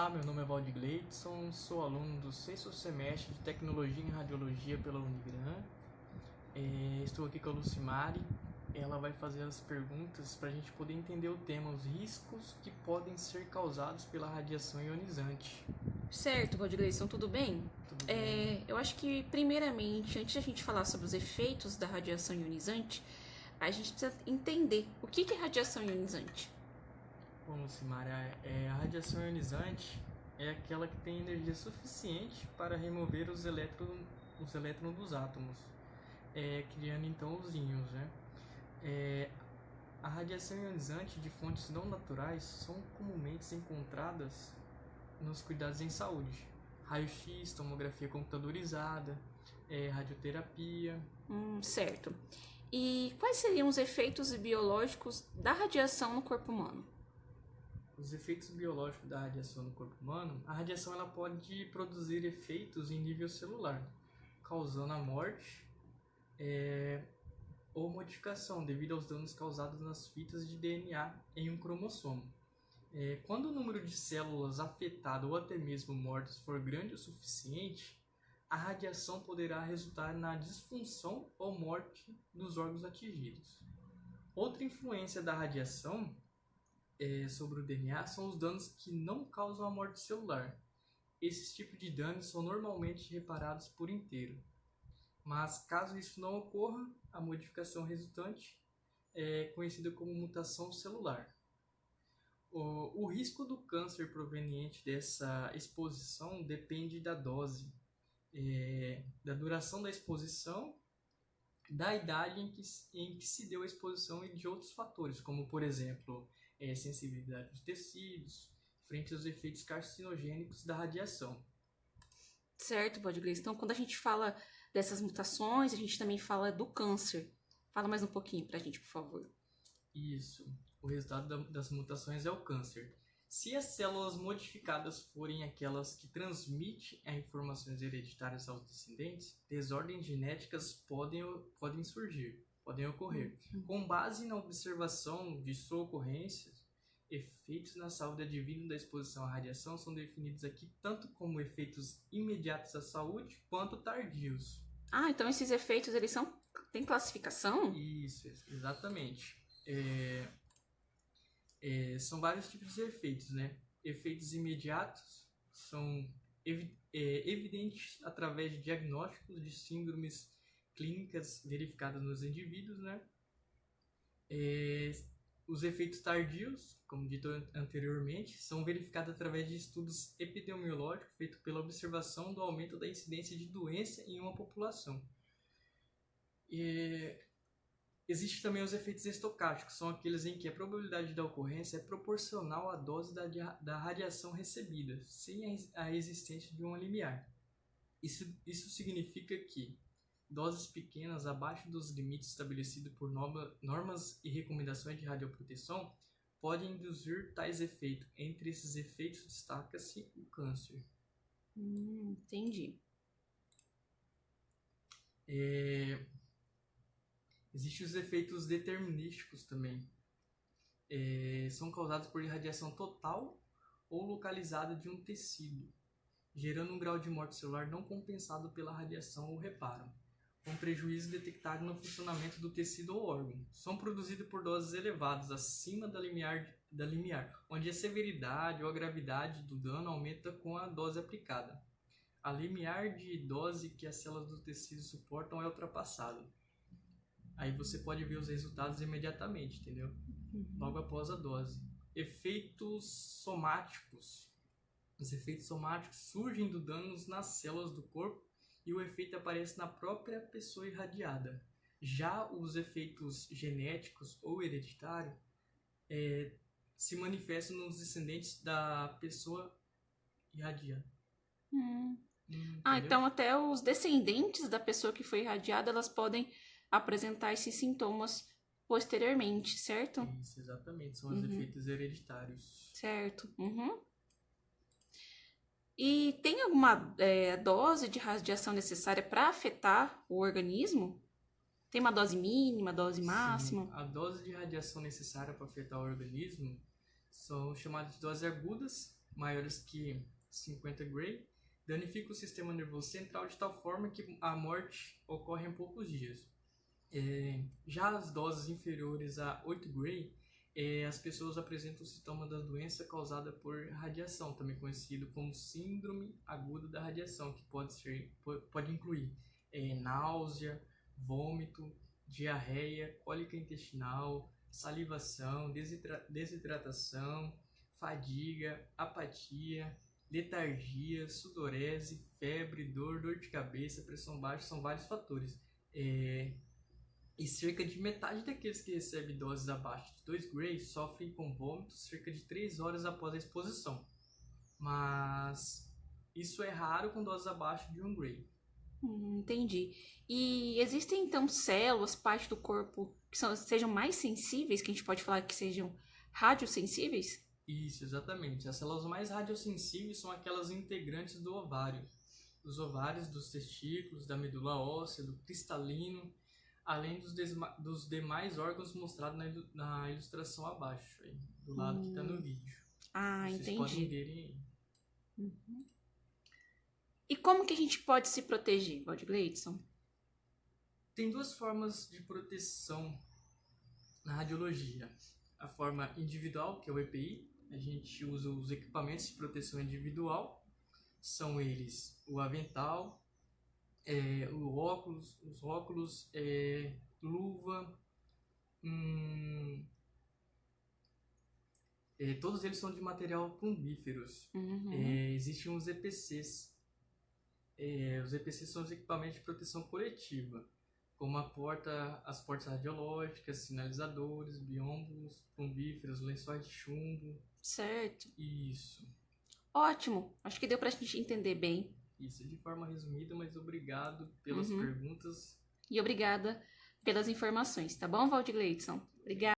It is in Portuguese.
Olá, meu nome é Valdir Gleidson, sou aluno do sexto semestre de Tecnologia em Radiologia pela Unigran. Estou aqui com a Lucimari, ela vai fazer as perguntas para a gente poder entender o tema, os riscos que podem ser causados pela radiação ionizante. Certo, Valdir Gleidson, tudo bem? Tudo bem? Eu acho que, primeiramente, antes de a gente falar sobre os efeitos da radiação ionizante, a gente precisa entender o que é radiação ionizante. Bom, Lucimari, a radiação ionizante é aquela que tem energia suficiente para remover os elétrons dos átomos, criando então os íons, né? A radiação ionizante de fontes não naturais são comumente encontradas nos cuidados em saúde. Raio-X, tomografia computadorizada, radioterapia. Certo. E quais seriam os efeitos biológicos da radiação no corpo humano? Os efeitos biológicos da radiação no corpo humano, a radiação ela pode produzir efeitos em nível celular, causando a morte ou modificação devido aos danos causados nas fitas de DNA em um cromossomo. Quando o número de células afetadas ou até mesmo mortas for grande o suficiente, a radiação poderá resultar na disfunção ou morte dos órgãos atingidos. Outra influência da radiação sobre o DNA são os danos que não causam a morte celular. Esses tipos de danos são normalmente reparados por inteiro. Mas caso isso não ocorra, a modificação resultante é conhecida como mutação celular. O risco do câncer proveniente dessa exposição depende da dose, da duração da exposição, da idade em que se deu a exposição e de outros fatores, como por exemplo, sensibilidade dos tecidos, frente aos efeitos carcinogênicos da radiação. Certo, Valdir Gleidson. Então, quando a gente fala dessas mutações, a gente também fala do câncer. Fala mais um pouquinho pra gente, por favor. Isso. O resultado das mutações é o câncer. Se as células modificadas forem aquelas que transmitem as informações hereditárias aos descendentes, desordens genéticas podem surgir, podem ocorrer. Com base na observação de sua ocorrência, efeitos na saúde advindos da exposição à radiação são definidos aqui tanto como efeitos imediatos à saúde quanto tardios. Então esses efeitos, têm classificação? Isso, exatamente. São vários tipos de efeitos, né? Efeitos imediatos são evidentes através de diagnósticos de síndromes clínicas verificadas nos indivíduos, né? Os efeitos tardios, como dito anteriormente, são verificados através de estudos epidemiológicos feitos pela observação do aumento da incidência de doença em uma população. Existem também os efeitos estocásticos, são aqueles em que a probabilidade da ocorrência é proporcional à dose da radiação recebida, sem a existência de um limiar. Isso significa que doses pequenas abaixo dos limites estabelecidos por normas e recomendações de radioproteção podem induzir tais efeitos. Entre esses efeitos destaca-se o câncer. Entendi. Existem os efeitos determinísticos também. São causados por irradiação total ou localizada de um tecido, gerando um grau de morte celular não compensado pela radiação ou reparo, com prejuízo detectado no funcionamento do tecido ou órgão. São produzidos por doses elevadas, acima da limiar, onde a severidade ou a gravidade do dano aumenta com a dose aplicada. A limiar de dose que as células do tecido suportam é ultrapassada. Aí você pode ver os resultados imediatamente, entendeu? Logo após a dose. Efeitos somáticos. Os efeitos somáticos surgem do danos nas células do corpo e o efeito aparece na própria pessoa irradiada. Já os efeitos genéticos ou hereditários se manifestam nos descendentes da pessoa irradiada. Então até os descendentes da pessoa que foi irradiada, elas podem apresentar esses sintomas posteriormente, certo? Isso, exatamente. São os efeitos hereditários. Certo. E tem alguma dose de radiação necessária para afetar o organismo? Tem uma dose mínima, dose máxima? Sim, a dose de radiação necessária para afetar o organismo são chamadas de doses agudas, maiores que 50 Gray danificam o sistema nervoso central de tal forma que a morte ocorre em poucos dias. Já as doses inferiores a 8 Gray, as pessoas apresentam o sintoma da doença causada por radiação, também conhecido como síndrome aguda da radiação, que pode incluir náusea, vômito, diarreia, cólica intestinal, salivação, desidratação, fadiga, apatia, letargia, sudorese, febre, dor de cabeça, pressão baixa, são vários fatores. E cerca de metade daqueles que recebem doses abaixo de 2 Gray sofrem com vômitos cerca de 3 horas após a exposição. Mas isso é raro com doses abaixo de 1 Gray. Entendi. E existem então células, partes do corpo que sejam mais sensíveis, que a gente pode falar que sejam radiosensíveis? Isso, exatamente. As células mais radiosensíveis são aquelas integrantes do ovário. Dos ovários, dos testículos, da medula óssea, do cristalino, além dos demais órgãos mostrados na ilustração abaixo, aí, do lado que está no vídeo. Vocês Entendi. podem verem aí. E como que a gente pode se proteger, Valdegleidson? Tem duas formas de proteção na radiologia. A forma individual, que é o EPI, a gente usa os equipamentos de proteção individual, são eles o avental, os óculos, luva, todos eles são de material plumbíferos. Existem os EPCs. Os EPCs são os equipamentos de proteção coletiva, como as portas radiológicas, sinalizadores, biombos, plumbíferos, lençóis de chumbo. Certo. Isso. Ótimo. Acho que deu pra gente entender bem. Isso, de forma resumida, mas obrigado pelas perguntas. E obrigada pelas informações, tá bom, Valdegleidson? Obrigada.